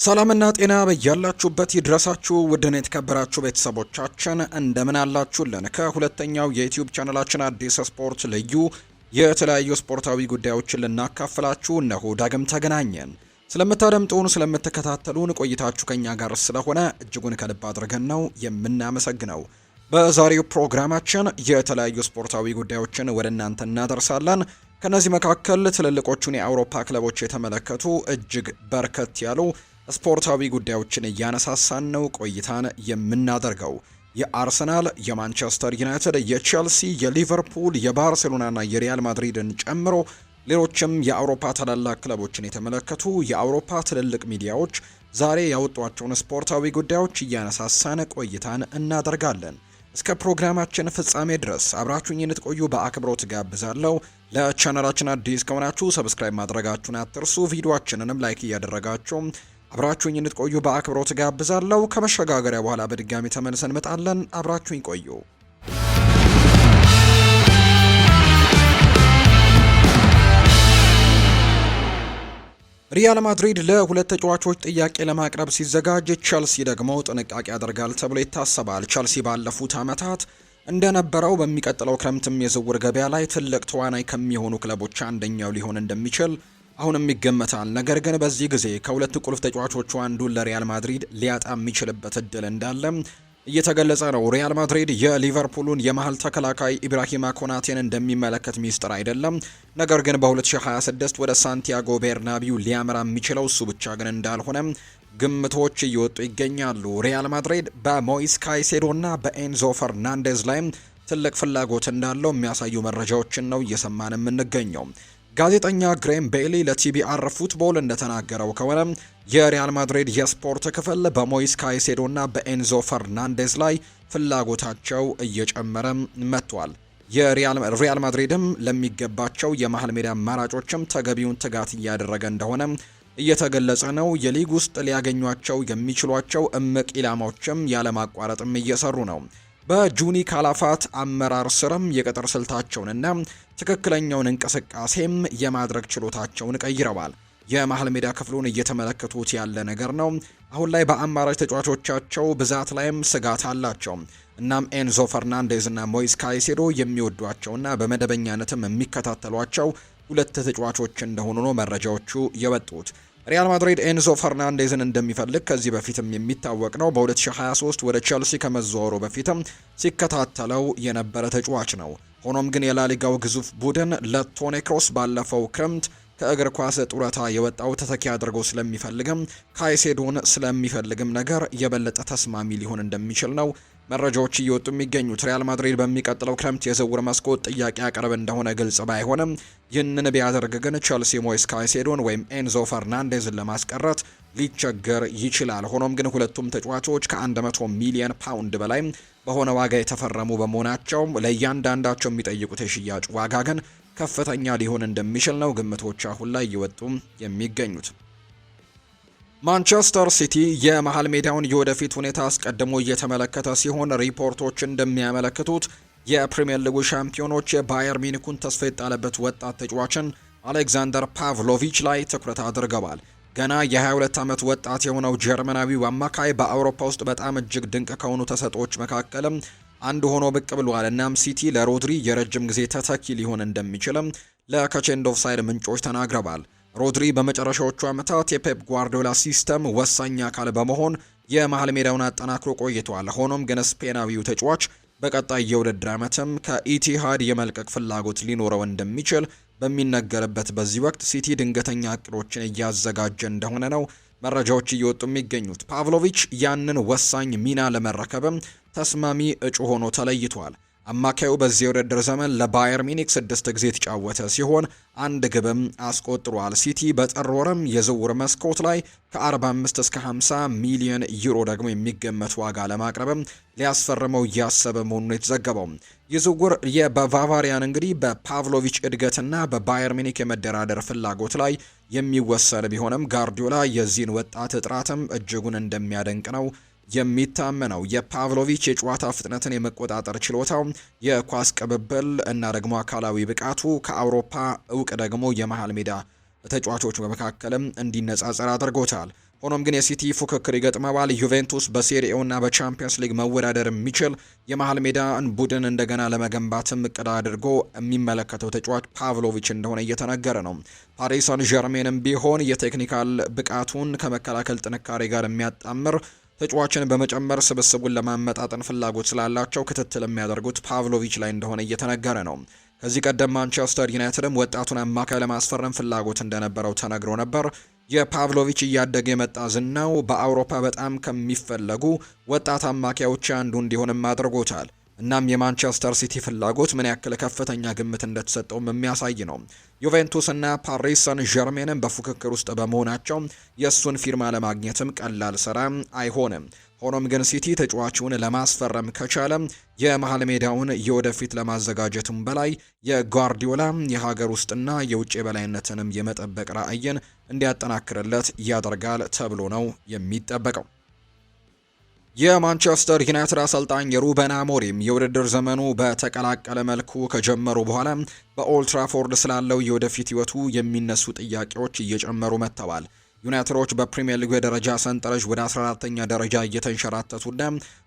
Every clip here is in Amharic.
ሰላምና ጤና በያላችሁበት ይድረሳችሁ ውድን የተከበራችሁ ቤተሰቦቻችን እንደምን አላችሁልን? ከሁለተኛው የዩቲዩብ ቻናላችን አዲስ ስፖርት ልዩ የተለያዩ ስፖርታዊ ጉዳዮችን ልናካፍላችሁ እነሆ ዳግም ተገናኘን። ስለምታደምጡን ስለምትከታተሉን ቆይታችሁ ከኛ ጋር ስለሆነ እጅጉን ከልብ አድርገን ነው የምናመሰግነው። በዛሬው ፕሮግራማችን የተለያዩ ስፖርታዊ ጉዳዮችን ወደ እናንተ እናደርሳለን። ከነዚህ መካከል ትልልቆቹን የአውሮፓ ክለቦች የተመለከቱ እጅግ በርከት ያሉ ስፖርታዊ ጉዳዮችን እያነሳሳን ነው ቆይታን የምናደርገው። የአርሰናል፣ የማንቸስተር ዩናይትድ፣ የቼልሲ፣ የሊቨርፑል፣ የባርሴሎናና የሪያል ማድሪድን ጨምሮ ሌሎችም የአውሮፓ ታላላቅ ክለቦችን የተመለከቱ የአውሮፓ ትልልቅ ሚዲያዎች ዛሬ ያወጧቸውን ስፖርታዊ ጉዳዮች እያነሳሳን ቆይታን እናደርጋለን። እስከ ፕሮግራማችን ፍጻሜ ድረስ አብራችሁኝ እንድትቆዩ በአክብሮት ጋብዛለሁ። ለቻናላችን አዲስ ከሆናችሁ ሰብስክራይብ ማድረጋችሁን አትርሱ። ቪዲዮአችንንም ላይክ እያደረጋችሁ አብራችሁኝ እንድትቆዩ በአክብሮት ጋብዛለሁ። ከመሸጋገሪያ በኋላ በድጋሚ ተመልሰን እንመጣለን። አብራችሁኝ ቆዩ። ሪያል ማድሪድ ለሁለት ተጫዋቾች ጥያቄ ለማቅረብ ሲዘጋጅ፣ ቸልሲ ደግሞ ጥንቃቄ ያደርጋል ተብሎ ይታሰባል። ቸልሲ ባለፉት ዓመታት እንደነበረው በሚቀጥለው ክረምትም የዝውውር ገበያ ላይ ትልቅ ተዋናይ ከሚሆኑ ክለቦች አንደኛው ሊሆን እንደሚችል አሁንም ይገመታል። ነገር ግን በዚህ ጊዜ ከሁለት ቁልፍ ተጫዋቾቹ አንዱን ለሪያል ማድሪድ ሊያጣ የሚችልበት እድል እንዳለ እየተገለጸ ነው። ሪያል ማድሪድ የሊቨርፑሉን የመሃል ተከላካይ ኢብራሂማ ኮናቴን እንደሚመለከት ሚስጥር አይደለም። ነገር ግን በ2026 ወደ ሳንቲያጎ ቤርናቢው ሊያመራ የሚችለው እሱ ብቻ ግን እንዳልሆነ ግምቶች እየወጡ ይገኛሉ። ሪያል ማድሪድ በሞይስ ካይሴዶና በኤንዞ ፈርናንዴዝ ላይም ትልቅ ፍላጎት እንዳለው የሚያሳዩ መረጃዎችን ነው እየሰማን የምንገኘው። ጋዜጠኛ ግሬም ቤይሊ ለቲቢአር ፉትቦል እንደተናገረው ከሆነ የሪያል ማድሪድ የስፖርት ክፍል በሞይስ ካይሴዶና በኤንዞ ፈርናንዴዝ ላይ ፍላጎታቸው እየጨመረ መጥቷል። የሪያል ማድሪድም ለሚገባቸው የመሃል ሜዳ አማራጮችም ተገቢውን ትጋት እያደረገ እንደሆነ እየተገለጸ ነው። የሊግ ውስጥ ሊያገኟቸው የሚችሏቸው እምቅ ኢላማዎችም ያለማቋረጥም እየሰሩ ነው። በጁኒ ካላፋት አመራር ስርም የቅጥር ስልታቸውንና ትክክለኛውን እንቅስቃሴም የማድረግ ችሎታቸውን ቀይረዋል። የመሃል ሜዳ ክፍሉን እየተመለከቱት ያለ ነገር ነው። አሁን ላይ በአማራጭ ተጫዋቾቻቸው ብዛት ላይም ስጋት አላቸው። እናም ኤንዞ ፈርናንዴዝ እና ሞይስ ካይሴዶ የሚወዷቸውና በመደበኛነትም የሚከታተሏቸው ሁለት ተጫዋቾች እንደሆኑ ነው መረጃዎቹ የወጡት። ሪያል ማድሪድ ኤንዞ ፈርናንዴዝን እንደሚፈልግ ከዚህ በፊትም የሚታወቅ ነው። በ2023 ወደ ቸልሲ ከመዘዋወሩ በፊትም ሲከታተለው የነበረ ተጫዋች ነው። ሆኖም ግን የላሊጋው ግዙፍ ቡድን ለቶኒ ክሮስ ባለፈው ክረምት ከእግር ኳስ ጡረታ የወጣው ተተኪ አድርጎ ስለሚፈልግም ካይሴዶን ስለሚፈልግም ነገር የበለጠ ተስማሚ ሊሆን እንደሚችል ነው መረጃዎች እየወጡ የሚገኙት። ሪያል ማድሪድ በሚቀጥለው ክረምት የዝውውር መስኮት ጥያቄ ያቀርብ እንደሆነ ግልጽ ባይሆንም ይህንን ቢያደርግ ግን ቸልሲ ሞይስ ካይሴዶን ወይም ኤንዞ ፈርናንዴዝን ለማስቀረት ሊቸገር ይችላል። ሆኖም ግን ሁለቱም ተጫዋቾች ከ100 ሚሊዮን ፓውንድ በላይ በሆነ ዋጋ የተፈረሙ በመሆናቸው ለእያንዳንዳቸው የሚጠይቁት የሽያጭ ዋጋ ግን ከፍተኛ ሊሆን እንደሚችል ነው ግምቶች አሁን ላይ እየወጡ የሚገኙት። ማንቸስተር ሲቲ የመሃል ሜዳውን የወደፊት ሁኔታ አስቀድሞ እየተመለከተ ሲሆን ሪፖርቶች እንደሚያመለክቱት የፕሪሚየር ሊጉ ሻምፒዮኖች የባየር ሚኒኩን ተስፋ የጣለበት ወጣት ተጫዋችን አሌክዛንደር ፓቭሎቪች ላይ ትኩረት አድርገዋል። ገና የ22 ዓመት ወጣት የሆነው ጀርመናዊው አማካይ በአውሮፓ ውስጥ በጣም እጅግ ድንቅ ከሆኑ ተሰጥኦዎች መካከልም አንዱ ሆኖ ብቅ ብሏል። እናም ሲቲ ለሮድሪ የረጅም ጊዜ ተተኪ ሊሆን እንደሚችልም ለከቼንድ ኦፍሳይድ ምንጮች ተናግረዋል። ሮድሪ በመጨረሻዎቹ ዓመታት የፔፕ ጓርዲዮላ ሲስተም ወሳኝ አካል በመሆን የመሃል ሜዳውን አጠናክሮ ቆይቷል። ሆኖም ግን ስፔናዊው ተጫዋች በቀጣይ የውድድር ዓመትም ከኢቲሃድ የመልቀቅ ፍላጎት ሊኖረው እንደሚችል በሚነገርበት በዚህ ወቅት ሲቲ ድንገተኛ እቅዶችን እያዘጋጀ እንደሆነ ነው መረጃዎች እየወጡ የሚገኙት። ፓቭሎቪች ያንን ወሳኝ ሚና ለመረከብም ተስማሚ እጩ ሆኖ ተለይቷል። አማካዩ በዚህ የውድድር ዘመን ለባየር ሚኒክ 6 ጊዜ የተጫወተ ሲሆን 1 ግብም አስቆጥሯል። ሲቲ በጥር ወርም የዝውውር መስኮት ላይ ከ45 እስከ 50 ሚሊዮን ዩሮ ደግሞ የሚገመት ዋጋ ለማቅረብም ሊያስፈርመው እያሰበ መሆኑን የተዘገበው። ይህ ዝውውር በባቫሪያን እንግዲህ በፓቭሎቪች እድገትና በባየር ሚኒክ የመደራደር ፍላጎት ላይ የሚወሰን ቢሆንም ጋርዲዮላ የዚህን ወጣት ጥራትም እጅጉን እንደሚያደንቅ ነው የሚታመነው። የፓቭሎቪች የጨዋታ ፍጥነትን የመቆጣጠር ችሎታው፣ የኳስ ቅብብል እና ደግሞ አካላዊ ብቃቱ ከአውሮፓ እውቅ ደግሞ የመሃል ሜዳ ተጫዋቾች በመካከልም እንዲነጻጸር አድርጎታል። ሆኖም ግን የሲቲ ፉክክር ይገጥመዋል። ዩቬንቱስ በሴሪኤውና በቻምፒየንስ ሊግ መወዳደር የሚችል የመሃል ሜዳን ቡድን እንደገና ለመገንባትም እቅድ አድርጎ የሚመለከተው ተጫዋች ፓቭሎቪች እንደሆነ እየተነገረ ነው። ፓሪስ ሳን ዠርሜንም ቢሆን የቴክኒካል ብቃቱን ከመከላከል ጥንካሬ ጋር የሚያጣምር ተጫዋችን በመጨመር ስብስቡን ለማመጣጠን ፍላጎት ስላላቸው ክትትል የሚያደርጉት ፓቭሎቪች ላይ እንደሆነ እየተነገረ ነው። ከዚህ ቀደም ማንቸስተር ዩናይትድም ወጣቱን አማካይ ለማስፈረም ፍላጎት እንደነበረው ተነግሮ ነበር። የፓቭሎቪች እያደገ የመጣ ዝናው በአውሮፓ በጣም ከሚፈለጉ ወጣት አማካዮች አንዱ እንዲሆንም አድርጎታል። እናም የማንቸስተር ሲቲ ፍላጎት ምን ያክል ከፍተኛ ግምት እንደተሰጠውም የሚያሳይ ነው። ዩቬንቱስ እና ፓሪስ ሰን ዠርሜንም በፉክክር ውስጥ በመሆናቸው የእሱን ፊርማ ለማግኘትም ቀላል ስራ አይሆንም። ሆኖም ግን ሲቲ ተጫዋቹን ለማስፈረም ከቻለ የመሃል ሜዳውን የወደፊት ለማዘጋጀቱም በላይ የጓርዲዮላ የሀገር ውስጥና የውጭ የበላይነትንም የመጠበቅ ራዕይን እንዲያጠናክርለት ያደርጋል ተብሎ ነው የሚጠበቀው። የማንቸስተር ዩናይትድ አሰልጣኝ ሩበን አሞሪም የውድድር ዘመኑ በተቀላቀለ መልኩ ከጀመሩ በኋላ በኦልትራፎርድ ስላለው የወደፊት ህይወቱ የሚነሱ ጥያቄዎች እየጨመሩ መጥተዋል። ዩናይትዶች በፕሪሚየር ሊግ የደረጃ ሰንጠረዥ ወደ 14ኛ ደረጃ እየተንሸራተቱና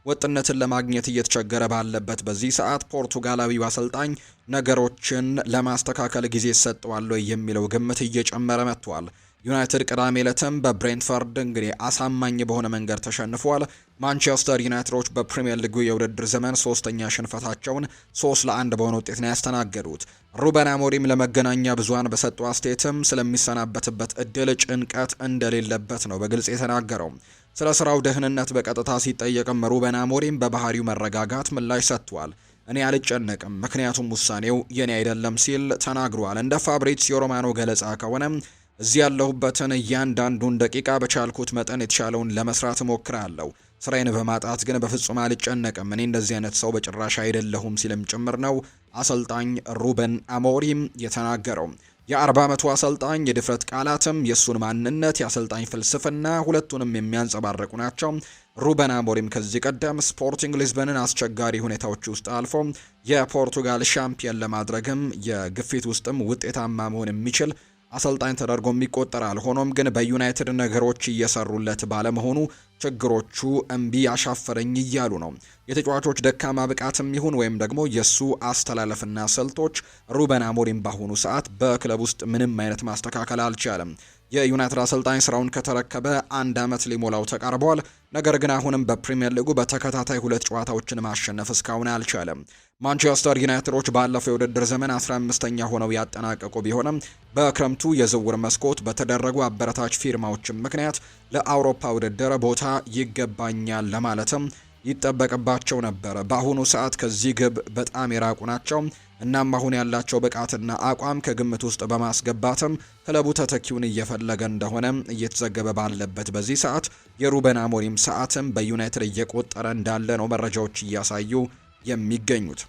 ወጥነትን ለማግኘት እየተቸገረ ባለበት በዚህ ሰዓት ፖርቱጋላዊው አሰልጣኝ ነገሮችን ለማስተካከል ጊዜ ይሰጠዋል የሚለው ግምት እየጨመረ መጥቷል። ዩናይትድ ቅዳሜ ዕለትም በብሬንትፈርድ እንግዲህ አሳማኝ በሆነ መንገድ ተሸንፏል። ማንቸስተር ዩናይትዶች በፕሪሚየር ሊጉ የውድድር ዘመን ሶስተኛ ሽንፈታቸውን 3-1 በሆነ ውጤት ነው ያስተናገዱት። ሩበን አሞሪም ለመገናኛ ብዙሃን በሰጡ አስተያየትም ስለሚሰናበትበት እድል ጭንቀት እንደሌለበት ነው በግልጽ የተናገረው። ስለ ስራው ደህንነት በቀጥታ ሲጠየቅም ሩበን አሞሪም በባህሪው መረጋጋት ምላሽ ሰጥቷል። እኔ አልጨነቅም፣ ምክንያቱም ውሳኔው የኔ አይደለም ሲል ተናግሯል። እንደ ፋብሪዚዮ ሮማኖ ገለጻ ከሆነ እዚህ ያለሁበትን እያንዳንዱን ደቂቃ በቻልኩት መጠን የተሻለውን ለመስራት እሞክራለሁ። ስራዬን በማጣት ግን በፍጹም አልጨነቅም። እኔ እንደዚህ አይነት ሰው በጭራሽ አይደለሁም ሲልም ጭምር ነው አሰልጣኝ ሩበን አሞሪም የተናገረው። የ40 ዓመቱ አሰልጣኝ የድፍረት ቃላትም የእሱን ማንነት፣ የአሰልጣኝ ፍልስፍና ሁለቱንም የሚያንጸባርቁ ናቸው። ሩበን አሞሪም ከዚህ ቀደም ስፖርቲንግ ሊዝበንን አስቸጋሪ ሁኔታዎች ውስጥ አልፎ የፖርቱጋል ሻምፒየን ለማድረግም የግፊት ውስጥም ውጤታማ መሆን የሚችል አሰልጣኝ ተደርጎም ይቆጠራል። ሆኖም ግን በዩናይትድ ነገሮች እየሰሩለት ባለመሆኑ ችግሮቹ እምቢ አሻፈረኝ እያሉ ነው። የተጫዋቾች ደካማ ብቃትም ይሁን ወይም ደግሞ የሱ አስተላለፍና ስልቶች ሩበን አሞሪም በአሁኑ ሰዓት በክለብ ውስጥ ምንም አይነት ማስተካከል አልቻለም። የዩናይትድ አሰልጣኝ ስራውን ከተረከበ 1 ዓመት ሊሞላው ተቃርቧል። ነገር ግን አሁንም በፕሪሚየር ሊጉ በተከታታይ 2 ጨዋታዎችን ማሸነፍ እስካሁን አልቻለም። ማንቸስተር ዩናይትዶች ባለፈው የውድድር ዘመን 15ኛ ሆነው ያጠናቀቁ ቢሆንም በክረምቱ የዝውውር መስኮት በተደረጉ አበረታች ፊርማዎችም ምክንያት ለአውሮፓ ውድድር ቦታ ይገባኛል ለማለትም ይጠበቅባቸው ነበር። በአሁኑ ሰዓት ከዚህ ግብ በጣም የራቁ ናቸው። እናም አሁን ያላቸው ብቃትና አቋም ከግምት ውስጥ በማስገባትም ክለቡ ተተኪውን እየፈለገ እንደሆነ እየተዘገበ ባለበት በዚህ ሰዓት የሩበን አሞሪም ሰዓትም በዩናይትድ እየቆጠረ እንዳለ ነው መረጃዎች እያሳዩ የሚገኙት።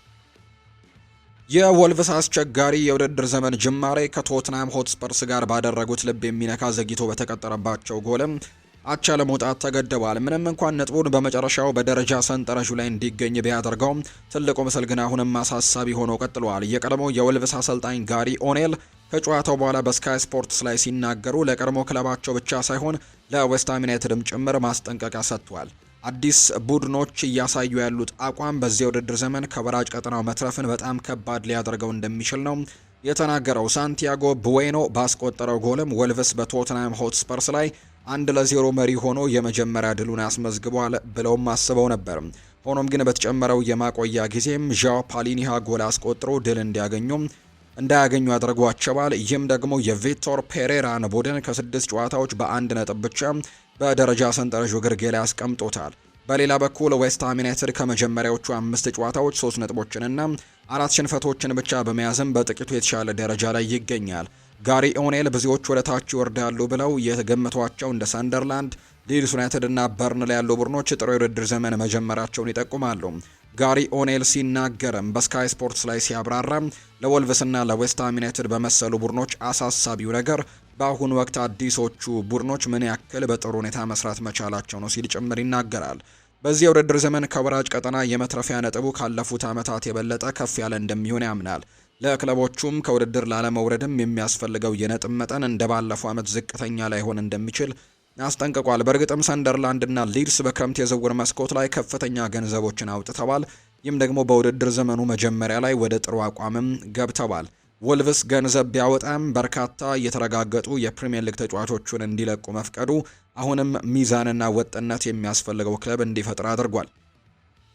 የወልቭስ አስቸጋሪ የውድድር ዘመን ጅማሬ ከቶትናም ሆትስፐርስ ጋር ባደረጉት ልብ የሚነካ ዘግይቶ በተቀጠረባቸው ጎልም አቻ ለመውጣት ተገደዋል። ምንም እንኳን ነጥቡን በመጨረሻው በደረጃ ሰንጠረዡ ላይ እንዲገኝ ቢያደርገውም ትልቁ ምስል ግን አሁንም አሳሳቢ ሆኖ ቀጥሏል። የቀድሞው የወልቭስ አሰልጣኝ ጋሪ ኦኔል ከጨዋታው በኋላ በስካይ ስፖርትስ ላይ ሲናገሩ ለቀድሞ ክለባቸው ብቻ ሳይሆን ለዌስትሃም ዩናይትድም ጭምር ማስጠንቀቂያ ሰጥቷል። አዲስ ቡድኖች እያሳዩ ያሉት አቋም በዚህ የውድድር ዘመን ከወራጅ ቀጠናው መትረፍን በጣም ከባድ ሊያደርገው እንደሚችል ነው የተናገረው። ሳንቲያጎ ቡዌኖ ባስቆጠረው ጎልም ወልቭስ በቶትናም ሆትስፐርስ ላይ 1-0 መሪ ሆኖ የመጀመሪያ ድሉን አስመዝግቧል ብለውም አስበው ነበር። ሆኖም ግን በተጨመረው የማቆያ ጊዜም ዣኦ ፓሊኒሃ ጎል አስቆጥሮ ድል እንዳያገኙ አድርጓቸዋል። ይህም ደግሞ የቪክቶር ፔሬራን ቡድን ከ6 ጨዋታዎች በ1 ነጥብ ብቻ በደረጃ ሰንጠረዡ ግርጌ ላይ አስቀምጦታል። በሌላ በኩል ዌስትሃም ዩናይትድ ከመጀመሪያዎቹ 5 ጨዋታዎች 3 ነጥቦችንና 4 ሽንፈቶችን ብቻ በመያዝም በጥቂቱ የተሻለ ደረጃ ላይ ይገኛል። ጋሪ ኦኔል ብዙዎች ወደ ታች ይወርዳሉ ብለው የገመቷቸው እንደ ሰንደርላንድ፣ ሊድስ ዩናይትድ እና በርንሊ ያሉ ቡድኖች ጥሩ የውድድር ዘመን መጀመራቸውን ይጠቁማሉ። ጋሪ ኦኔል ሲናገርም በስካይ ስፖርትስ ላይ ሲያብራራ ለወልቭስና ለዌስትሃም ዩናይትድ በመሰሉ ቡድኖች አሳሳቢው ነገር በአሁኑ ወቅት አዲሶቹ ቡድኖች ምን ያክል በጥሩ ሁኔታ መስራት መቻላቸው ነው ሲል ጭምር ይናገራል። በዚህ የውድድር ዘመን ከወራጅ ቀጠና የመትረፊያ ነጥቡ ካለፉት ዓመታት የበለጠ ከፍ ያለ እንደሚሆን ያምናል። ለክለቦቹም ከውድድር ላለመውረድም የሚያስፈልገው የነጥብ መጠን እንደ ባለፈው ዓመት ዝቅተኛ ላይሆን እንደሚችል አስጠንቅቋል። በእርግጥም ሰንደርላንድ እና ሊድስ በክረምት የዝውውር መስኮት ላይ ከፍተኛ ገንዘቦችን አውጥተዋል። ይህም ደግሞ በውድድር ዘመኑ መጀመሪያ ላይ ወደ ጥሩ አቋምም ገብተዋል። ወልቭስ ገንዘብ ቢያወጣም በርካታ የተረጋገጡ የፕሪሚየር ሊግ ተጫዋቾቹን እንዲለቁ መፍቀዱ አሁንም ሚዛንና ወጥነት የሚያስፈልገው ክለብ እንዲፈጥር አድርጓል።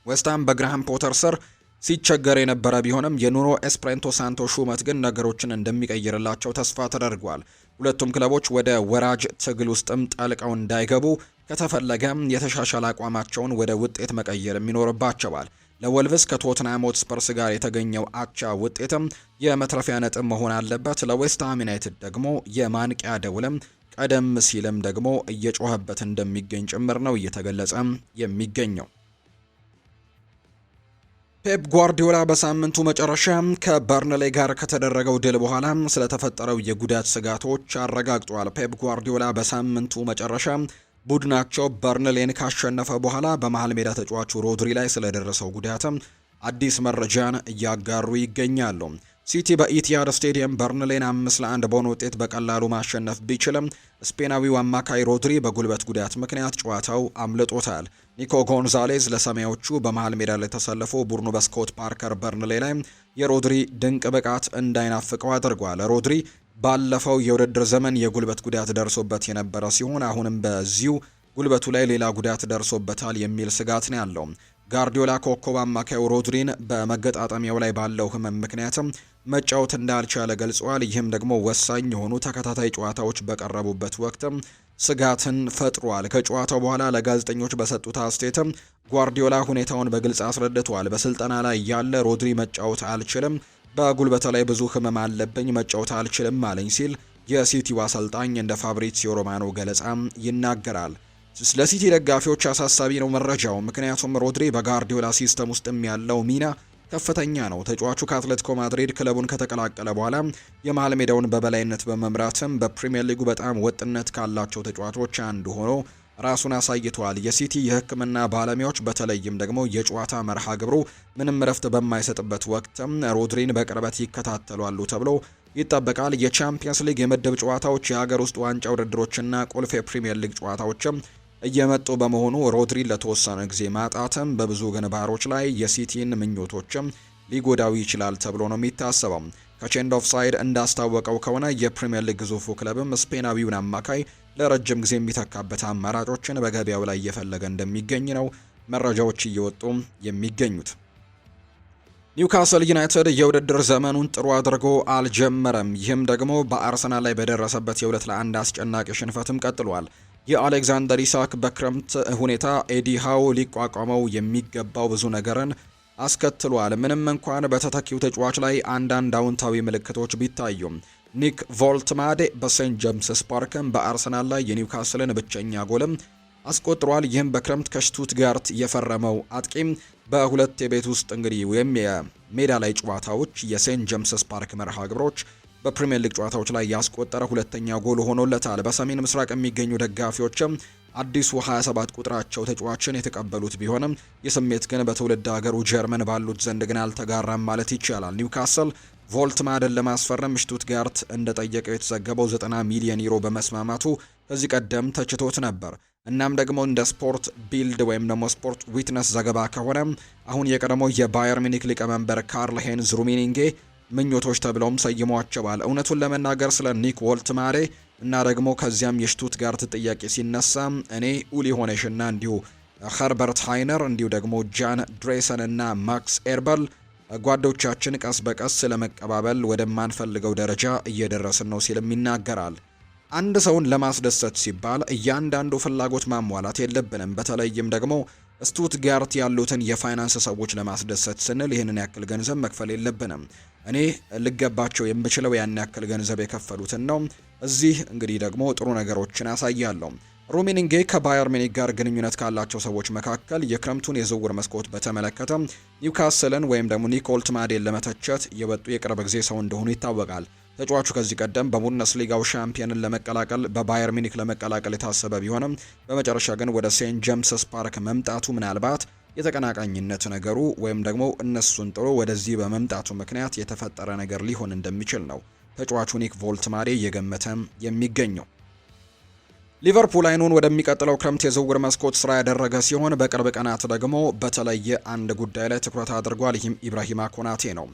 ዌስትሃም በግራሃም ፖተር ስር ሲቸገር የነበረ ቢሆንም የኑኖ ኤስፕሬንቶ ሳንቶ ሹመት ግን ነገሮችን እንደሚቀይርላቸው ተስፋ ተደርጓል። ሁለቱም ክለቦች ወደ ወራጅ ትግል ውስጥም ጠልቀው እንዳይገቡ ከተፈለገም የተሻሻለ አቋማቸውን ወደ ውጤት መቀየር ይኖርባቸዋል። ለወልቭስ ከቶትንሃም ሆትስፐርስ ጋር የተገኘው አቻ ውጤትም የመትረፊያ ነጥብ መሆን አለበት። ለዌስትሃም ዩናይትድ ደግሞ የማንቂያ ደውልም ቀደም ሲልም ደግሞ እየጮኸበት እንደሚገኝ ጭምር ነው እየተገለጸ የሚገኘው። ፔፕ ጓርዲዮላ በሳምንቱ መጨረሻ ከበርንሌ ጋር ከተደረገው ድል በኋላ ስለተፈጠረው የጉዳት ስጋቶች አረጋግጧል። ፔፕ ጓርዲዮላ በሳምንቱ መጨረሻ ቡድናቸው በርንሌን ካሸነፈ በኋላ በመሃል ሜዳ ተጫዋቹ ሮድሪ ላይ ስለደረሰው ጉዳትም አዲስ መረጃን እያጋሩ ይገኛሉ። ሲቲ በኢቲሃድ ስቴዲየም በርንሌን 5-1 በሆነ ውጤት በቀላሉ ማሸነፍ ቢችልም ስፔናዊው አማካይ ሮድሪ በጉልበት ጉዳት ምክንያት ጨዋታው አምልጦታል። ኒኮ ጎንዛሌዝ ለሰማያዎቹ በመሃል ሜዳ ላይ ተሰልፎ ቡድኑ በስኮት ፓርከር በርንሌ ላይ የሮድሪ ድንቅ ብቃት እንዳይናፍቀው አድርጓል። ሮድሪ ባለፈው የውድድር ዘመን የጉልበት ጉዳት ደርሶበት የነበረ ሲሆን አሁንም በዚሁ ጉልበቱ ላይ ሌላ ጉዳት ደርሶበታል የሚል ስጋት ነው ያለው። ጋርዲዮላ ኮከብ አማካዩ ሮድሪን በመገጣጠሚያው ላይ ባለው ህመም ምክንያትም መጫወት እንዳልቻለ ገልጿል። ይህም ደግሞ ወሳኝ የሆኑ ተከታታይ ጨዋታዎች በቀረቡበት ወቅትም ስጋትን ፈጥሯል። ከጨዋታው በኋላ ለጋዜጠኞች በሰጡት አስተያየትም ጓርዲዮላ ሁኔታውን በግልጽ አስረድቷል። በስልጠና ላይ ያለ ሮድሪ መጫወት አልችልም፣ በጉልበተ ላይ ብዙ ህመም አለብኝ፣ መጫወት አልችልም አለኝ ሲል የሲቲው አሰልጣኝ እንደ ፋብሪዚዮ ሮማኖ ገለጻ ይናገራል። ለሲቲ ደጋፊዎች አሳሳቢ ነው መረጃው፣ ምክንያቱም ሮድሪ በጋርዲዮላ ሲስተም ውስጥም ያለው ሚና ከፍተኛ ነው። ተጫዋቹ ከአትሌቲኮ ማድሪድ ክለቡን ከተቀላቀለ በኋላ የመሃል ሜዳውን በበላይነት በመምራትም በፕሪሚየር ሊጉ በጣም ወጥነት ካላቸው ተጫዋቾች አንዱ ሆኖ ራሱን አሳይቷል። የሲቲ የሕክምና ባለሙያዎች በተለይም ደግሞ የጨዋታ መርሃ ግብሩ ምንም እረፍት በማይሰጥበት ወቅትም ሮድሪን በቅርበት ይከታተላሉ ተብሎ ይጠበቃል። የቻምፒየንስ ሊግ የምድብ ጨዋታዎች፣ የሀገር ውስጥ ዋንጫ ውድድሮችና ቁልፍ የፕሪሚየር ሊግ ጨዋታዎችም እየመጡ በመሆኑ ሮድሪ ለተወሰነ ጊዜ ማጣትም በብዙ ግንባሮች ላይ የሲቲን ምኞቶችም ሊጎዳው ይችላል ተብሎ ነው የሚታሰበው። ከቼንድ ኦፍ ሳይድ እንዳስታወቀው ከሆነ የፕሪሚየር ሊግ ግዙፉ ክለብም ስፔናዊውን አማካይ ለረጅም ጊዜ የሚተካበት አማራጮችን በገበያው ላይ እየፈለገ እንደሚገኝ ነው መረጃዎች እየወጡ የሚገኙት። ኒውካስል ዩናይትድ የውድድር ዘመኑን ጥሩ አድርጎ አልጀመረም። ይህም ደግሞ በአርሰናል ላይ በደረሰበት የ2-1 አስጨናቂ ሽንፈትም ቀጥሏል። የአሌክዛንደር ኢሳክ በክረምት ሁኔታ ኤዲ ሃው ሊቋቋመው የሚገባው ብዙ ነገርን አስከትሏል። ምንም እንኳን በተተኪው ተጫዋች ላይ አንዳንድ አውንታዊ ምልክቶች ቢታዩም ኒክ ቮልትማዴ በሴንት ጄምስስ ፓርክም በአርሰናል ላይ የኒውካስልን ብቸኛ ጎልም አስቆጥሯል። ይህም በክረምት ከሽቱትጋርት የፈረመው አጥቂም በሁለት የቤት ውስጥ እንግዲህ ወይም የሜዳ ላይ ጨዋታዎች የሴንት ጄምስስ ፓርክ መርሃ ግብሮች በፕሪሚየር ሊግ ጨዋታዎች ላይ ያስቆጠረ ሁለተኛ ጎል ሆኖለታል። በሰሜን ምስራቅ የሚገኙ ደጋፊዎችም አዲሱ 27 ቁጥራቸው ተጫዋችን የተቀበሉት ቢሆንም የስሜት ግን በትውልድ ሀገሩ ጀርመን ባሉት ዘንድ ግን አልተጋራም ማለት ይቻላል። ኒውካስል ቮልትማድን ለማስፈረም ሽቱትጋርት እንደጠየቀው የተዘገበው 90 ሚሊዮን ዩሮ በመስማማቱ ከዚህ ቀደም ተችቶት ነበር። እናም ደግሞ እንደ ስፖርት ቢልድ ወይም ደግሞ ስፖርት ዊትነስ ዘገባ ከሆነ አሁን የቀደመው የባየር ሚኒክ ሊቀመንበር ካርል ሄንዝ ሩሚኒንጌ ምኞቶች ተብለውም ሰይሟቸዋል። እውነቱን ለመናገር ስለ ኒክ ቮልትማዴ እና ደግሞ ከዚያም የሽቱትጋርት ጥያቄ ሲነሳ እኔ ኡሊ ሆኔሽና እንዲሁ ኸርበርት ሃይነር እንዲሁ ደግሞ ጃን ድሬሰን እና ማክስ ኤርበል ጓዶቻችን ቀስ በቀስ ለመቀባበል ወደማንፈልገው ደረጃ እየደረስን ነው ሲልም ይናገራል። አንድ ሰውን ለማስደሰት ሲባል እያንዳንዱ ፍላጎት ማሟላት የለብንም። በተለይም ደግሞ ስቱትጋርት ያሉትን የፋይናንስ ሰዎች ለማስደሰት ስንል ይህንን ያክል ገንዘብ መክፈል የለብንም። እኔ ልገባቸው የምችለው ያን ያክል ገንዘብ የከፈሉትን ነው። እዚህ እንግዲህ ደግሞ ጥሩ ነገሮችን አሳያለሁ። ሩሚኒንጌ ከባየር ሚኒክ ጋር ግንኙነት ካላቸው ሰዎች መካከል የክረምቱን የዝውውር መስኮት በተመለከተ ኒውካስልን ወይም ደግሞ ኒክ ቮልትማዴን ለመተቸት የወጡ የቅርብ ጊዜ ሰው እንደሆኑ ይታወቃል። ተጫዋቹ ከዚህ ቀደም በቡንደስሊጋው ሻምፒዮንን ለመቀላቀል በባየር ሚኒክ ለመቀላቀል የታሰበ ቢሆንም በመጨረሻ ግን ወደ ሴንት ጄምስስ ፓርክ መምጣቱ ምናልባት የተቀናቃኝነት ነገሩ ወይም ደግሞ እነሱን ጥሎ ወደዚህ በመምጣቱ ምክንያት የተፈጠረ ነገር ሊሆን እንደሚችል ነው ተጫዋቹ ኒክ ቮልትማዴ እየገመተ የሚገኘው። ሊቨርፑል አይኑን ወደሚቀጥለው ክረምት የዝውውር መስኮት ስራ ያደረገ ሲሆን በቅርብ ቀናት ደግሞ በተለየ አንድ ጉዳይ ላይ ትኩረት አድርጓል። ይህም ኢብራሂማ ኮናቴ ነው።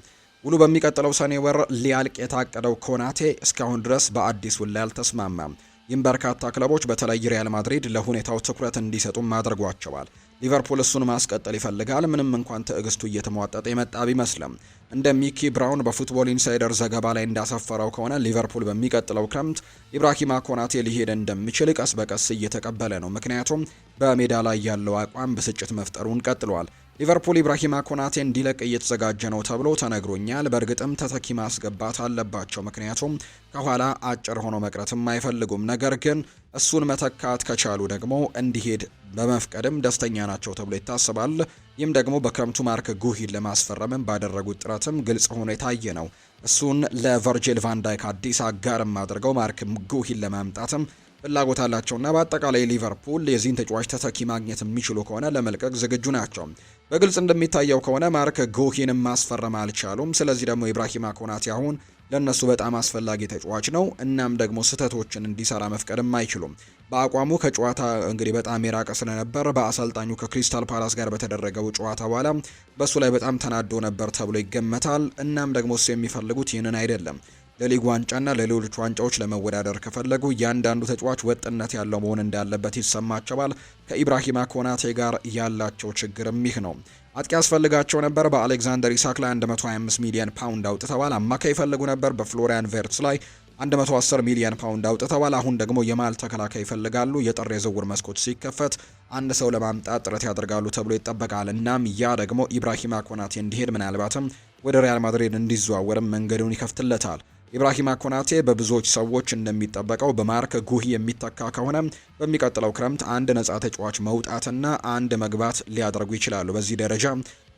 ውሉ በሚቀጥለው ሰኔ ወር ሊያልቅ የታቀደው ኮናቴ እስካሁን ድረስ በአዲስ ውል ላይ አልተስማማም። ይህም በርካታ ክለቦች በተለይ ሪያል ማድሪድ ለሁኔታው ትኩረት እንዲሰጡም አድርጓቸዋል። ሊቨርፑል እሱን ማስቀጠል ይፈልጋል፣ ምንም እንኳን ትዕግስቱ እየተሟጠጠ የመጣ ቢመስልም። እንደ ሚኪ ብራውን በፉትቦል ኢንሳይደር ዘገባ ላይ እንዳሰፈረው ከሆነ ሊቨርፑል በሚቀጥለው ክረምት ኢብራሂማ ኮናቴ ሊሄድ እንደሚችል ቀስ በቀስ እየተቀበለ ነው። ምክንያቱም በሜዳ ላይ ያለው አቋም ብስጭት መፍጠሩን ቀጥሏል። ሊቨርፑል ኢብራሂማ ኮናቴ እንዲለቅ እየተዘጋጀ ነው ተብሎ ተነግሮኛል። በእርግጥም ተተኪ ማስገባት አለባቸው፣ ምክንያቱም ከኋላ አጭር ሆኖ መቅረትም አይፈልጉም። ነገር ግን እሱን መተካት ከቻሉ ደግሞ እንዲሄድ በመፍቀድም ደስተኛ ናቸው ተብሎ ይታሰባል። ይህም ደግሞ በክረምቱ ማርክ ጉሂን ለማስፈረምም ባደረጉት ጥረትም ግልጽ ሆኖ የታየ ነው። እሱን ለቨርጂል ቫንዳይክ አዲስ አጋርም አድርገው ማርክ ጉሂን ለማምጣትም ፍላጎት አላቸውና በአጠቃላይ ሊቨርፑል የዚህን ተጫዋች ተተኪ ማግኘት የሚችሉ ከሆነ ለመልቀቅ ዝግጁ ናቸው። በግልጽ እንደሚታየው ከሆነ ማርክ ጉሂንም ማስፈረም አልቻሉም። ስለዚህ ደግሞ ኢብራሂማ ኮናቴ አሁን ለነሱ በጣም አስፈላጊ ተጫዋች ነው። እናም ደግሞ ስህተቶችን እንዲሰራ መፍቀድም አይችሉም። በአቋሙ ከጨዋታ እንግዲህ በጣም የራቀ ስለነበር በአሰልጣኙ ከክሪስታል ፓላስ ጋር በተደረገው ጨዋታ በኋላ በሱ ላይ በጣም ተናዶ ነበር ተብሎ ይገመታል። እናም ደግሞ እሱ የሚፈልጉት ይህንን አይደለም። ለሊግ ዋንጫና ለሌሎች ዋንጫዎች ለመወዳደር ከፈለጉ እያንዳንዱ ተጫዋች ወጥነት ያለው መሆን እንዳለበት ይሰማቸዋል። ከኢብራሂማ ኮናቴ ጋር ያላቸው ችግርም ይህ ነው። አጥቂ ያስፈልጋቸው ነበር። በአሌክዛንደር ኢሳክ ላይ 125 ሚሊዮን ፓውንድ አውጥተዋል። አማካይ ይፈልጉ ነበር። በፍሎሪያን ቨርትስ ላይ 110 ሚሊዮን ፓውንድ አውጥተዋል። አሁን ደግሞ የማል ተከላካይ ይፈልጋሉ። የጥር የዝውውር መስኮት ሲከፈት አንድ ሰው ለማምጣት ጥረት ያደርጋሉ ተብሎ ይጠበቃል። እናም ያ ደግሞ ኢብራሂማ ኮናቴ እንዲሄድ ምናልባትም ወደ ሪያል ማድሪድ እንዲዘዋወርም መንገዱን ይከፍትለታል። ኢብራሂማ ኮናቴ በብዙዎች ሰዎች እንደሚጠበቀው በማርክ ጉሂ የሚተካ ከሆነ በሚቀጥለው ክረምት አንድ ነጻ ተጫዋች መውጣትና አንድ መግባት ሊያደርጉ ይችላሉ። በዚህ ደረጃ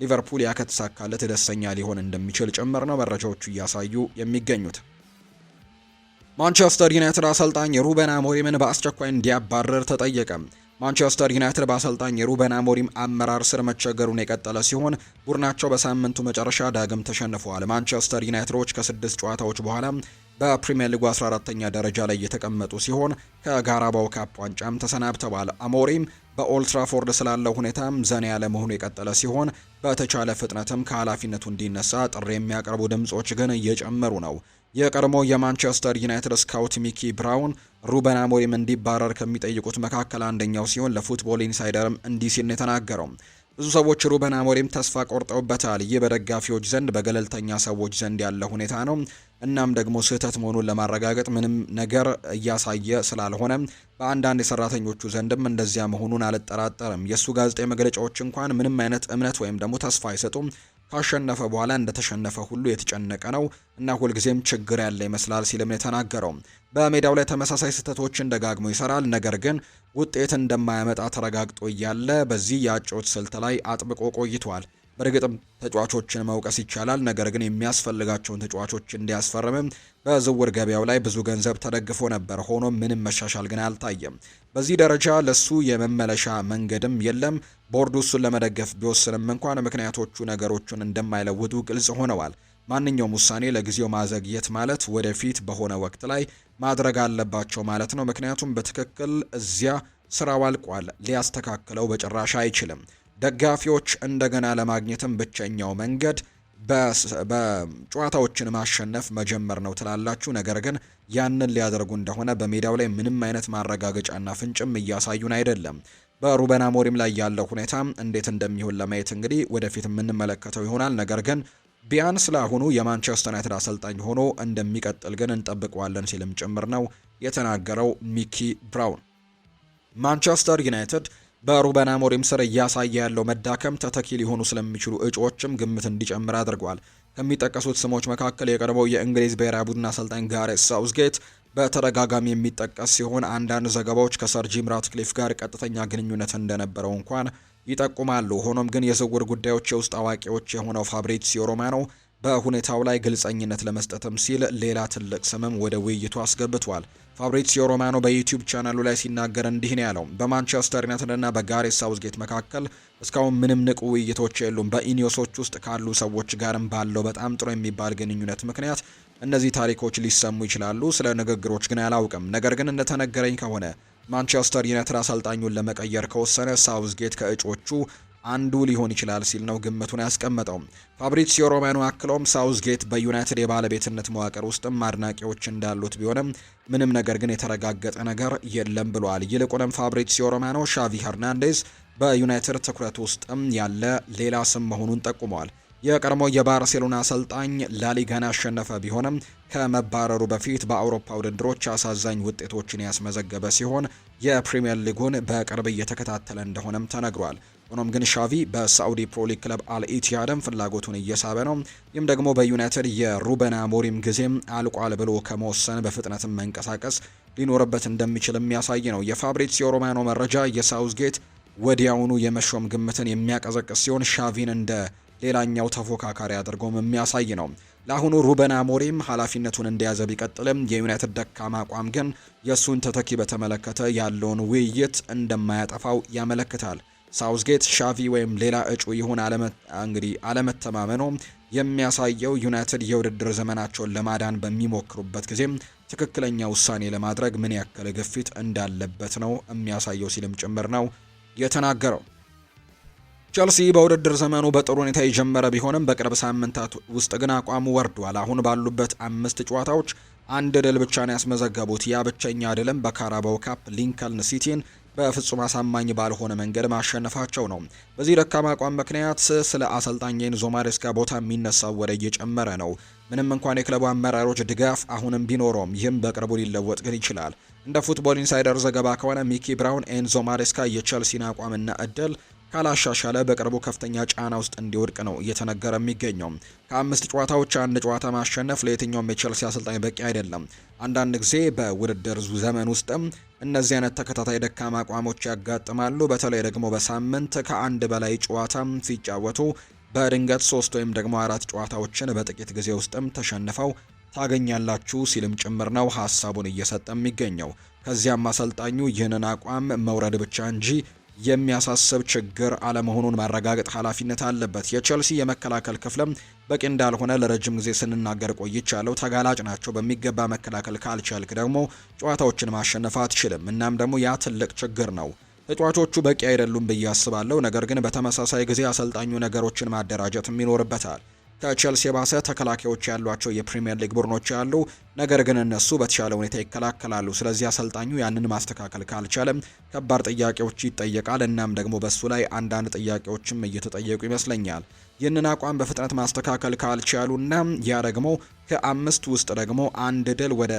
ሊቨርፑል ያ ከተሳካለት ደስተኛ ሊሆን እንደሚችል ጭምር ነው መረጃዎቹ እያሳዩ የሚገኙት። ማንቸስተር ዩናይትድ አሰልጣኝ ሩበን አሞሪምን በአስቸኳይ እንዲያባረር ተጠየቀ። ማንቸስተር ዩናይትድ በአሰልጣኝ ሩበን አሞሪም አመራር ስር መቸገሩን የቀጠለ ሲሆን ቡድናቸው በሳምንቱ መጨረሻ ዳግም ተሸንፈዋል። ማንቸስተር ዩናይትዶች ከ6 ጨዋታዎች በኋላ በፕሪሚየር ሊጉ 14ኛ ደረጃ ላይ የተቀመጡ ሲሆን ከጋራባው ካፕ ዋንጫም ተሰናብተዋል። አሞሪም በኦልትራፎርድ ስላለው ሁኔታም ዘና ያለ መሆኑ የቀጠለ ሲሆን በተቻለ ፍጥነትም ከኃላፊነቱ እንዲነሳ ጥሪ የሚያቀርቡ ድምጾች ግን እየጨመሩ ነው። የቀድሞ የማንቸስተር ዩናይትድ ስካውት ሚኪ ብራውን ሩበን አሞሪም እንዲባረር ከሚጠይቁት መካከል አንደኛው ሲሆን ለፉትቦል ኢንሳይደርም እንዲህ ሲል ነው የተናገረው። ብዙ ሰዎች ሩበን አሞሪም ተስፋ ቆርጠውበታል። ይህ በደጋፊዎች ዘንድ በገለልተኛ ሰዎች ዘንድ ያለ ሁኔታ ነው። እናም ደግሞ ስህተት መሆኑን ለማረጋገጥ ምንም ነገር እያሳየ ስላልሆነ በአንዳንድ የሰራተኞቹ ዘንድም እንደዚያ መሆኑን አልጠራጠርም። የእሱ ጋዜጣዊ መግለጫዎች እንኳን ምንም አይነት እምነት ወይም ደግሞ ተስፋ አይሰጡም። ካሸነፈ በኋላ እንደተሸነፈ ሁሉ የተጨነቀ ነው እና ሁልጊዜም ችግር ያለ ይመስላል ሲልም ነው የተናገረው። በሜዳው ላይ ተመሳሳይ ስህተቶችን ደጋግሞ ይሰራል፣ ነገር ግን ውጤት እንደማያመጣ ተረጋግጦ እያለ በዚህ የአጨዋወት ስልት ላይ አጥብቆ ቆይቷል። በእርግጥም ተጫዋቾችን መውቀስ ይቻላል፣ ነገር ግን የሚያስፈልጋቸውን ተጫዋቾች እንዲያስፈርምም በዝውውር ገበያው ላይ ብዙ ገንዘብ ተደግፎ ነበር። ሆኖም ምንም መሻሻል ግን አልታየም። በዚህ ደረጃ ለሱ የመመለሻ መንገድም የለም። ቦርዱ እሱን ለመደገፍ ቢወስንም እንኳን ምክንያቶቹ ነገሮችን እንደማይለውጡ ግልጽ ሆነዋል። ማንኛውም ውሳኔ ለጊዜው ማዘግየት ማለት ወደፊት በሆነ ወቅት ላይ ማድረግ አለባቸው ማለት ነው። ምክንያቱም በትክክል እዚያ ስራው አልቋል፣ ሊያስተካክለው በጭራሽ አይችልም። ደጋፊዎች እንደገና ለማግኘትም ብቸኛው መንገድ በጨዋታዎችን ማሸነፍ መጀመር ነው ትላላችሁ። ነገር ግን ያንን ሊያደርጉ እንደሆነ በሜዳው ላይ ምንም አይነት ማረጋገጫና ፍንጭም እያሳዩን አይደለም። በሩበን አሞሪም ላይ ያለው ሁኔታ እንዴት እንደሚሆን ለማየት እንግዲህ ወደፊት የምንመለከተው ይሆናል። ነገር ግን ቢያንስ ለአሁኑ የማንቸስተር ዩናይትድ አሰልጣኝ ሆኖ እንደሚቀጥል ግን እንጠብቀዋለን ሲልም ጭምር ነው የተናገረው ሚኪ ብራውን። ማንቸስተር ዩናይትድ በሩበን አሞሪም ስር እያሳየ ያለው መዳከም ተተኪ ሊሆኑ ስለሚችሉ እጩዎችም ግምት እንዲጨምር አድርጓል። ከሚጠቀሱት ስሞች መካከል የቀድሞው የእንግሊዝ ብሔራዊ ቡድን አሰልጣኝ ጋሬት ሳውዝጌት በተደጋጋሚ የሚጠቀስ ሲሆን አንዳንድ ዘገባዎች ከሰር ጂም ራትክሊፍ ጋር ቀጥተኛ ግንኙነት እንደነበረው እንኳን ይጠቁማሉ። ሆኖም ግን የዝውውር ጉዳዮች የውስጥ አዋቂዎች የሆነው ፋብሪዚዮ ሮማኖ በሁኔታው ላይ ግልጸኝነት ለመስጠትም ሲል ሌላ ትልቅ ስምም ወደ ውይይቱ አስገብቷል። ፋብሪዚዮ ሮማኖ በዩቲዩብ ቻናሉ ላይ ሲናገር እንዲህ ነው ያለው። በማንቸስተር ዩናይትድና በጋሬት ሳውዝጌት መካከል እስካሁን ምንም ንቁ ውይይቶች የሉም። በኢኒዮሶች ውስጥ ካሉ ሰዎች ጋርም ባለው በጣም ጥሩ የሚባል ግንኙነት ምክንያት እነዚህ ታሪኮች ሊሰሙ ይችላሉ። ስለ ንግግሮች ግን አላውቅም። ነገር ግን እንደተነገረኝ ከሆነ ማንቸስተር ዩናይትድ አሰልጣኙን ለመቀየር ከወሰነ ሳውዝጌት ከእጮቹ አንዱ ሊሆን ይችላል ሲል ነው ግምቱን ያስቀመጠው። ፋብሪዚዮ ሮማኖ አክሎም ሳውዝጌት በዩናይትድ የባለቤትነት መዋቅር ውስጥም አድናቂዎች እንዳሉት ቢሆንም ምንም ነገር ግን የተረጋገጠ ነገር የለም ብሏል። ይልቁንም ፋብሪዚዮ ሮማኖ ሻቪ ሄርናንዴዝ በዩናይትድ ትኩረት ውስጥም ያለ ሌላ ስም መሆኑን ጠቁመዋል። የቀድሞ የባርሴሎና አሰልጣኝ ላሊጋን ያሸነፈ ቢሆንም ከመባረሩ በፊት በአውሮፓ ውድድሮች አሳዛኝ ውጤቶችን ያስመዘገበ ሲሆን የፕሪሚየር ሊጉን በቅርብ እየተከታተለ እንደሆነም ተነግሯል። ሆኖም ግን ሻቪ በሳዑዲ ፕሮ ሊግ ክለብ አልኢቲያድም ፍላጎቱን እየሳበ ነው። ይህም ደግሞ በዩናይትድ የሩበን አሞሪም ጊዜም አልቋል ብሎ ከመወሰን በፍጥነትም መንቀሳቀስ ሊኖርበት እንደሚችል የሚያሳይ ነው። የፋብሪዚዮ ሮማኖ መረጃ የሳውዝጌት ወዲያውኑ የመሾም ግምትን የሚያቀዘቅስ ሲሆን ሻቪን እንደ ሌላኛው ተፎካካሪ አድርጎም የሚያሳይ ነው። ለአሁኑ ሩበን አሞሪም ኃላፊነቱን እንደያዘ ቢቀጥልም የዩናይትድ ደካማ አቋም ግን የእሱን ተተኪ በተመለከተ ያለውን ውይይት እንደማያጠፋው ያመለክታል። ሳውዝጌት ሻቪ ወይም ሌላ እጩ ይሁን አለመተማመኑ የሚያሳየው ዩናይትድ የውድድር ዘመናቸውን ለማዳን በሚሞክሩበት ጊዜ ትክክለኛ ውሳኔ ለማድረግ ምን ያክል ግፊት እንዳለበት ነው የሚያሳየው ሲልም ጭምር ነው የተናገረው። ቸልሲ በውድድር ዘመኑ በጥሩ ሁኔታ የጀመረ ቢሆንም በቅርብ ሳምንታት ውስጥ ግን አቋሙ ወርዷል። አሁን ባሉበት 5 ጨዋታዎች አንድ ድል ብቻ ነው ያስመዘገቡት። ያ ብቸኛ ድልም በካራባው ካፕ ሊንከልን ሲቲን በፍጹም አሳማኝ ባልሆነ መንገድ ማሸነፋቸው ነው። በዚህ ደካማ አቋም ምክንያት ስለ አሰልጣኝ ኤንዞ ማሬስካ ቦታ የሚነሳው ወሬ እየጨመረ ነው። ምንም እንኳን የክለቡ አመራሮች ድጋፍ አሁንም ቢኖረውም ይህም በቅርቡ ሊለወጥ ግን ይችላል። እንደ ፉትቦል ኢንሳይደር ዘገባ ከሆነ ሚኪ ብራውን ኤንዞ ማሬስካ የቸልሲን አቋምና እድል ካላሻሻለ በቅርቡ ከፍተኛ ጫና ውስጥ እንዲወድቅ ነው እየተነገረ የሚገኘው። ከ5 ጨዋታዎች አንድ ጨዋታ ማሸነፍ ለየትኛውም የቸልሲ አሰልጣኝ በቂ አይደለም። አንዳንድ ጊዜ በውድድር ዘመን ውስጥም እነዚህ አይነት ተከታታይ ደካማ አቋሞች ያጋጥማሉ። በተለይ ደግሞ በሳምንት ከአንድ በላይ ጨዋታ ሲጫወቱ በድንገት 3 ወይም ደግሞ 4 ጨዋታዎችን በጥቂት ጊዜ ውስጥም ተሸንፈው ታገኛላችሁ ሲልም ጭምር ነው ሀሳቡን እየሰጠ የሚገኘው። ከዚያም አሰልጣኙ ይህንን አቋም መውረድ ብቻ እንጂ የሚያሳስብ ችግር አለመሆኑን ማረጋገጥ ኃላፊነት አለበት። የቸልሲ የመከላከል ክፍልም በቂ እንዳልሆነ ለረጅም ጊዜ ስንናገር ቆይቻለሁ። ተጋላጭ ናቸው። በሚገባ መከላከል ካልቻልክ ደግሞ ጨዋታዎችን ማሸነፍ አትችልም። እናም ደግሞ ያ ትልቅ ችግር ነው። ተጫዋቾቹ በቂ አይደሉም ብዬ አስባለሁ። ነገር ግን በተመሳሳይ ጊዜ አሰልጣኙ ነገሮችን ማደራጀትም ይኖርበታል። ከቸልሲ የባሰ ተከላካዮች ያሏቸው የፕሪሚየር ሊግ ቡድኖች ያሉ፣ ነገር ግን እነሱ በተሻለ ሁኔታ ይከላከላሉ። ስለዚህ አሰልጣኙ ያንን ማስተካከል ካልቻለም ከባድ ጥያቄዎች ይጠየቃል። እናም ደግሞ በሱ ላይ አንዳንድ ጥያቄዎችም እየተጠየቁ ይመስለኛል። ይህንን አቋም በፍጥነት ማስተካከል ካልቻሉና ያ ደግሞ ከ5 ውስጥ ደግሞ አንድ ድል ወደ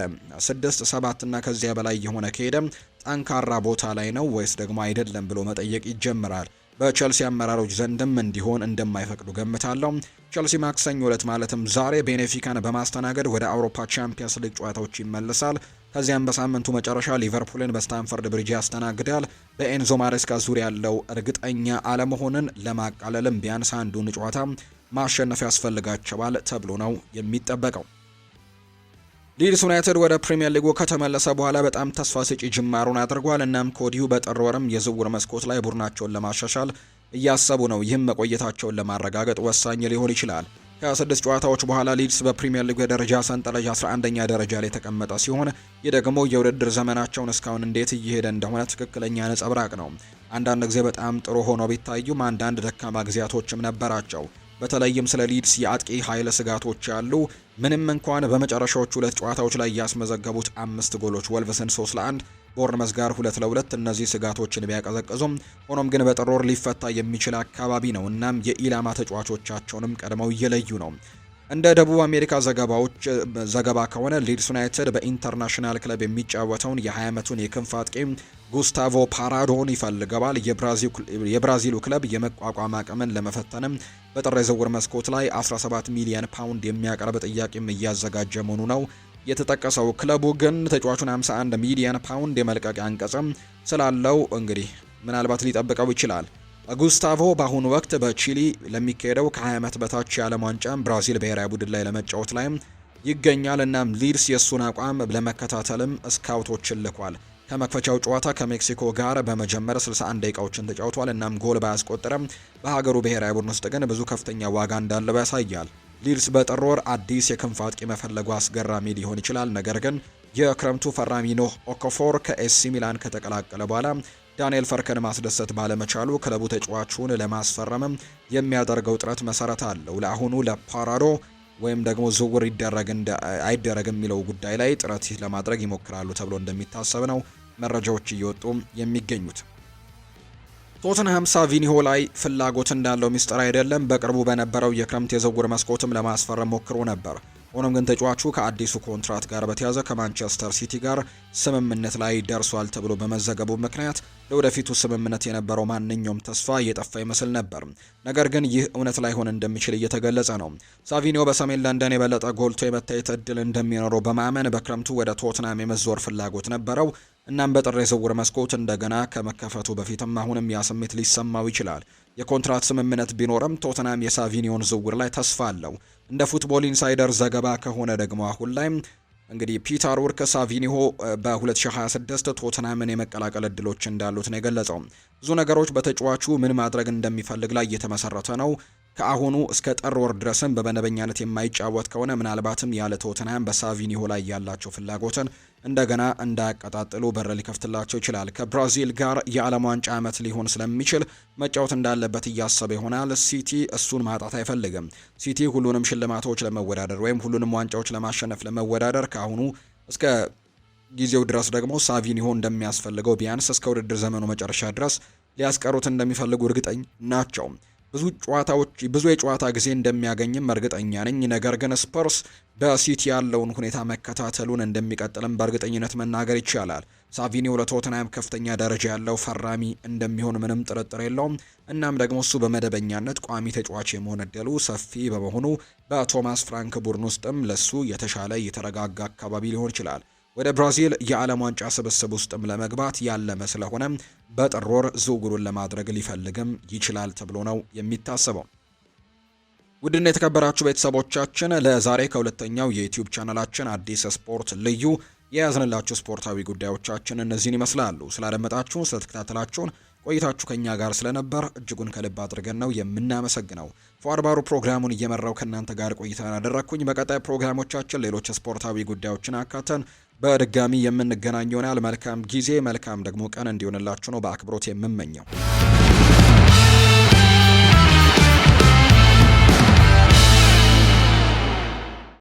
6፣ 7 እና ከዚያ በላይ የሆነ ከሄደ ጠንካራ ቦታ ላይ ነው ወይስ ደግሞ አይደለም ብሎ መጠየቅ ይጀምራል። በቸልሲ አመራሮች ዘንድም እንዲሆን እንደማይፈቅዱ ገምታለሁ። ቸልሲ ማክሰኞ ዕለት ማለትም ዛሬ ቤኔፊካን በማስተናገድ ወደ አውሮፓ ቻምፒየንስ ሊግ ጨዋታዎች ይመለሳል። ከዚያም በሳምንቱ መጨረሻ ሊቨርፑልን በስታንፈርድ ብሪጅ ያስተናግዳል። በኤንዞ ማሬስካ ዙሪያ ያለው እርግጠኛ አለመሆንን ለማቃለልም ቢያንስ አንዱን ጨዋታ ማሸነፍ ያስፈልጋቸዋል ተብሎ ነው የሚጠበቀው። ሊድስ ዩናይትድ ወደ ፕሪሚየር ሊጉ ከተመለሰ በኋላ በጣም ተስፋ ሰጪ ጅማሩን አድርጓል። እናም ከወዲሁ በጥር ወርም የዝውውር መስኮት ላይ ቡድናቸውን ለማሻሻል እያሰቡ ነው። ይህም መቆየታቸውን ለማረጋገጥ ወሳኝ ሊሆን ይችላል። ከ6 ጨዋታዎች በኋላ ሊድስ በፕሪሚየር ሊጉ የደረጃ ሰንጠረዥ 11ኛ ደረጃ ላይ የተቀመጠ ሲሆን ይህ ደግሞ የውድድር ዘመናቸውን እስካሁን እንዴት እየሄደ እንደሆነ ትክክለኛ ነጸብራቅ ነው። አንዳንድ ጊዜ በጣም ጥሩ ሆኖ ቢታዩም አንዳንድ ደካማ ጊዜያቶችም ነበራቸው። በተለይም ስለ ሊድስ የአጥቂ ኃይል ስጋቶች ያሉ። ምንም እንኳን በመጨረሻዎቹ 2 ጨዋታዎች ላይ ያስመዘገቡት 5 ጎሎች ወልቭስን 3-1 ቦርንመዝ ጋር 2-2 እነዚህ ስጋቶችን ቢያቀዘቅዙም ሆኖም ግን በጥር ወር ሊፈታ የሚችል አካባቢ ነው። እናም የኢላማ ተጫዋቾቻቸውንም ቀድመው እየለዩ ነው። እንደ ደቡብ አሜሪካ ዘገባ ከሆነ ሊድስ ዩናይትድ በኢንተርናሽናል ክለብ የሚጫወተውን የ20 ዓመቱን የክንፍ አጥቂ ጉስታቮ ፓራዶን ይፈልገዋል። የብራዚሉ ክለብ የመቋቋም አቅምን ለመፈተንም በጥር የዝውውር መስኮት ላይ 17 ሚሊዮን ፓውንድ የሚያቀርብ ጥያቄም እያዘጋጀ መሆኑ ነው የተጠቀሰው። ክለቡ ግን ተጫዋቹን 51 ሚሊዮን ፓውንድ የመልቀቂያ አንቀጽም ስላለው እንግዲህ ምናልባት ሊጠብቀው ይችላል። ጉስታቮ በአሁኑ ወቅት በቺሊ ለሚካሄደው ከ20 ዓመት በታች የዓለም ዋንጫ ብራዚል ብሔራዊ ቡድን ላይ ለመጫወት ላይ ይገኛል። እናም ሊድስ የእሱን አቋም ለመከታተልም ስካውቶችን ልኳል። ከመክፈቻው ጨዋታ ከሜክሲኮ ጋር በመጀመር 61 ደቂቃዎችን ተጫውቷል። እናም ጎል ባያስቆጠረም በሀገሩ ብሔራዊ ቡድን ውስጥ ግን ብዙ ከፍተኛ ዋጋ እንዳለው ያሳያል። ሊድስ በጥር ወር አዲስ የክንፍ አጥቂ መፈለጉ አስገራሚ ሊሆን ይችላል። ነገር ግን የክረምቱ ፈራሚ ኖህ ኦኮፎር ከኤሲ ሚላን ከተቀላቀለ በኋላ ዳንኤል ፈርከን ማስደሰት ባለመቻሉ ክለቡ ተጫዋቹን ለማስፈረምም የሚያደርገው ጥረት መሰረት አለው። ለአሁኑ ለፓራዶ ወይም ደግሞ ዝውውር አይደረግም የሚለው ጉዳይ ላይ ጥረት ለማድረግ ይሞክራሉ ተብሎ እንደሚታሰብ ነው መረጃዎች እየወጡ የሚገኙት። ቶተንሃም ሳቪኒሆ ላይ ፍላጎት እንዳለው ሚስጥር አይደለም። በቅርቡ በነበረው የክረምት የዝውውር መስኮትም ለማስፈረም ሞክሮ ነበር። ሆኖም ግን ተጫዋቹ ከአዲሱ ኮንትራት ጋር በተያያዘ ከማንቸስተር ሲቲ ጋር ስምምነት ላይ ደርሷል ተብሎ በመዘገቡ ምክንያት ለወደፊቱ ስምምነት የነበረው ማንኛውም ተስፋ እየጠፋ ይመስል ነበር። ነገር ግን ይህ እውነት ላይሆን እንደሚችል እየተገለጸ ነው። ሳቪኒዮ በሰሜን ለንደን የበለጠ ጎልቶ የመታየት እድል እንደሚኖረው በማመን በክረምቱ ወደ ቶትናም የመዞር ፍላጎት ነበረው። እናም በጥር የዝውውር መስኮት እንደገና ከመከፈቱ በፊትም አሁንም ያ ስሜት ሊሰማው ይችላል። የኮንትራት ስምምነት ቢኖርም ቶትናም የሳቪኒዮን ዝውውር ላይ ተስፋ አለው። እንደ ፉትቦል ኢንሳይደር ዘገባ ከሆነ ደግሞ አሁን ላይ እንግዲህ ፒተር ውርክ ሳቪኒሆ በ2026 ቶትናምን የመቀላቀል እድሎች እንዳሉት ነው የገለጸው። ብዙ ነገሮች በተጫዋቹ ምን ማድረግ እንደሚፈልግ ላይ እየተመሰረተ ነው። ከአሁኑ እስከ ጥር ወር ድረስም በመደበኛነት የማይጫወት ከሆነ ምናልባትም ያለ ቶትናም በሳቪኒሆ ላይ ያላቸው ፍላጎትን እንደገና እንዳያቀጣጥሉ በር ሊከፍትላቸው ይችላል። ከብራዚል ጋር የዓለም ዋንጫ ዓመት ሊሆን ስለሚችል መጫወት እንዳለበት እያሰበ ይሆናል። ሲቲ እሱን ማጣት አይፈልግም። ሲቲ ሁሉንም ሽልማቶች ለመወዳደር ወይም ሁሉንም ዋንጫዎች ለማሸነፍ ለመወዳደር ከአሁኑ እስከ ጊዜው ድረስ ደግሞ ሳቪኒሆ እንደሚያስፈልገው ቢያንስ እስከ ውድድር ዘመኑ መጨረሻ ድረስ ሊያስቀሩት እንደሚፈልጉ እርግጠኛ ናቸው። ብዙ የጨዋታ ጊዜ እንደሚያገኝም እርግጠኛ ነኝ። ነገር ግን ስፐርስ በሲቲ ያለውን ሁኔታ መከታተሉን እንደሚቀጥልም በእርግጠኝነት መናገር ይቻላል። ሳቪኒዮ ለቶተንሃም ከፍተኛ ደረጃ ያለው ፈራሚ እንደሚሆን ምንም ጥርጥር የለውም። እናም ደግሞ እሱ በመደበኛነት ቋሚ ተጫዋች የመሆን እድሉ ሰፊ በመሆኑ በቶማስ ፍራንክ ቡድን ውስጥም ለሱ የተሻለ የተረጋጋ አካባቢ ሊሆን ይችላል። ወደ ብራዚል የዓለም ዋንጫ ስብስብ ውስጥም ለመግባት ያለመ ስለሆነ በጥር ወር ዝውውሩን ለማድረግ ሊፈልግም ይችላል ተብሎ ነው የሚታሰበው። ውድና የተከበራችሁ ቤተሰቦቻችን ለዛሬ ከሁለተኛው የዩቲዩብ ቻናላችን አዲስ ስፖርት ልዩ የያዝንላችሁ ስፖርታዊ ጉዳዮቻችን እነዚህን ይመስላሉ። ስላደመጣችሁን፣ ስለተከታተላችሁን ቆይታችሁ ከኛ ጋር ስለነበር እጅጉን ከልብ አድርገን ነው የምናመሰግነው። ፏርባሩ ፕሮግራሙን እየመራው ከእናንተ ጋር ቆይታ ያደረኩኝ። በቀጣይ ፕሮግራሞቻችን ሌሎች ስፖርታዊ ጉዳዮችን አካተን በድጋሚ የምንገናኝ ይሆናል። መልካም ጊዜ፣ መልካም ደግሞ ቀን እንዲሆንላችሁ ነው በአክብሮት የምመኘው።